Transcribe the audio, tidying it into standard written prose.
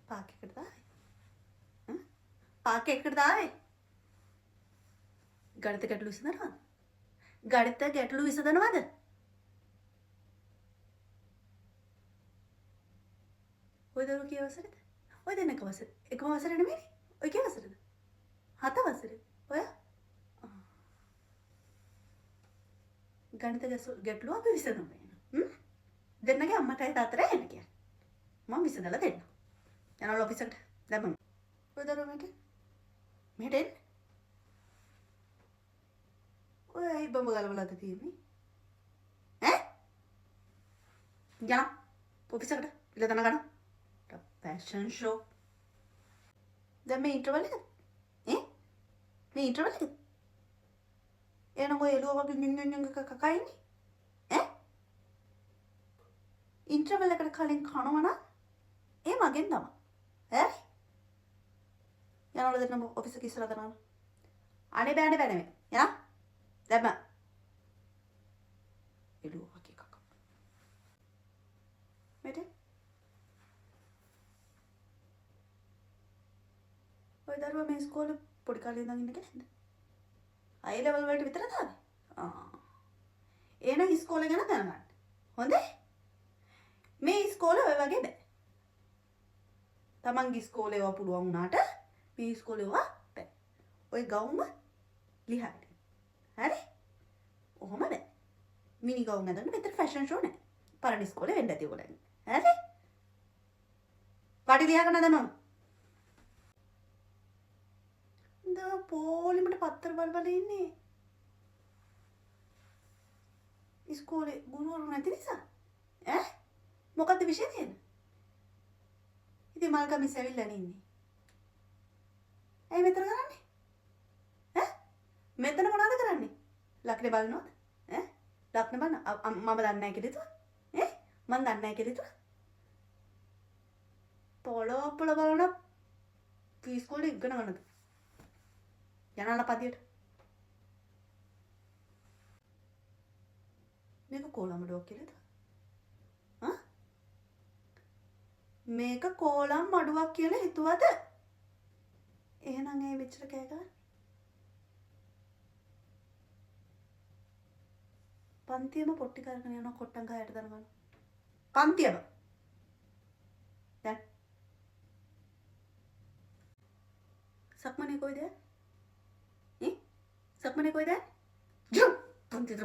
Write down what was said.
Park එකට දාවේ. Park එකට දාවේ. ගණිත ගැටලු විසඳනවද? ගණිත ගැටලු විසඳනවද? ඔය දරුවෝ කී වසරේද? ඔය දෙන්න එක වසරේ. එකම වසරේ නෙමෙයි. ඔය කී වසරේද? 7 වසරේ. ඔය ගණිත ගැටලුව අපි විසඳමු. දෙන්නගේ අම්මටයි තාත්තටයි එන්න කියන්නේ. මම විසඳලා දෙන්නම්. යනවා ඔෆිස් එකට. දැම්මම. ඔය දරුවෝ මෙහෙට එන්න. ඔය ඇයි බඹ ගලවලාද තියෙන්නේ? ඈ? යනවා ඔෆිස් එකට. ඉල දන ගන්න. Fashion show. දැන් මේ ඉන්ටර්වල් එක? මේ ඉන්ටර්වල් එක? එහෙනම් ඔය එළුවා වගේ නින් කකා ඉන්නේ? ඈ? ඉන්ටර්වල් එකට කලින් කනවා නම් ඒ මගෙන් තමයි. ඈ? යනවල දෙන්න ඔෆිස් එක ඉස්සරහට දාන්න. අනේ බෑ නෙමෙයි. යන්න. දැම්ම. එළුවා වගේ කකා. මෙතේ. ඔය දරුවා මේ ඉස්කෝලේ පොඩි කාලේ ඉඳන් ඉන්න කෙනෙක්ද? අය ලෙවල් වලට විතරද ආවේ? එහෙනම් ඉස්කෝලේ ගැන දැනගන්න. හොඳේ? මේ ඉස්කෝලේ ඔය වගේ බෑ. තමන්ගේ ඉස්කෝලේ ඒවා පුළුවන් වුණාට මේ ඉස්කෝලේ ඒවා බෑ. ඔය ගවුම ලිහාගෙන. හරි? ඔහොම බෑ. මිනි ගවුම් ඇඳගෙන මෙතන ෆැෂන් ෂෝ නෑ. පරණ ඉස්කෝලේ වෙන්න ඇති ඔයගොල්ලන්. හරි? පාටි ලියාගෙන දැම්මම. පොලිමට පත්තර බල ඉන්නේ ඉස්කෝලේ ගුරුවරු නැති නිසා ඈ මොකද්ද විෂය තියෙන්නේ? ඉතින් මල්කා මිස් ඇවිල්ලා ඉන්නේ. ඇයි මෙතන කරන්නේ? ඈ මෙතන මොනවද කරන්නේ? ලක්නේ බලනවද? ඈ ලක්නේ බලන මම දන්නේ නැහැ කියලා හිතුවා. ඈ මම දන්නේ නැහැ කියලා හිතුවා. පොළොප්පල බලන ඉස්කෝලේ ඉගෙන ගන්නද? යනවා පදියට. මේක කොලම් මඩුවක් කියලාද? මේක කොලම් මඩුවක් කියලා හිතුවද? එහෙනම් ඒ මෙච්චර කෑ ගන්න. පන්තියම පොට්ටි කරගෙන යනවා කොට්ටම් ගහයට දනගන්න. පන්තියම. දැන් සක්මනේ කොයිද? සක්මනේ කොයිද? ජු! පන්තියට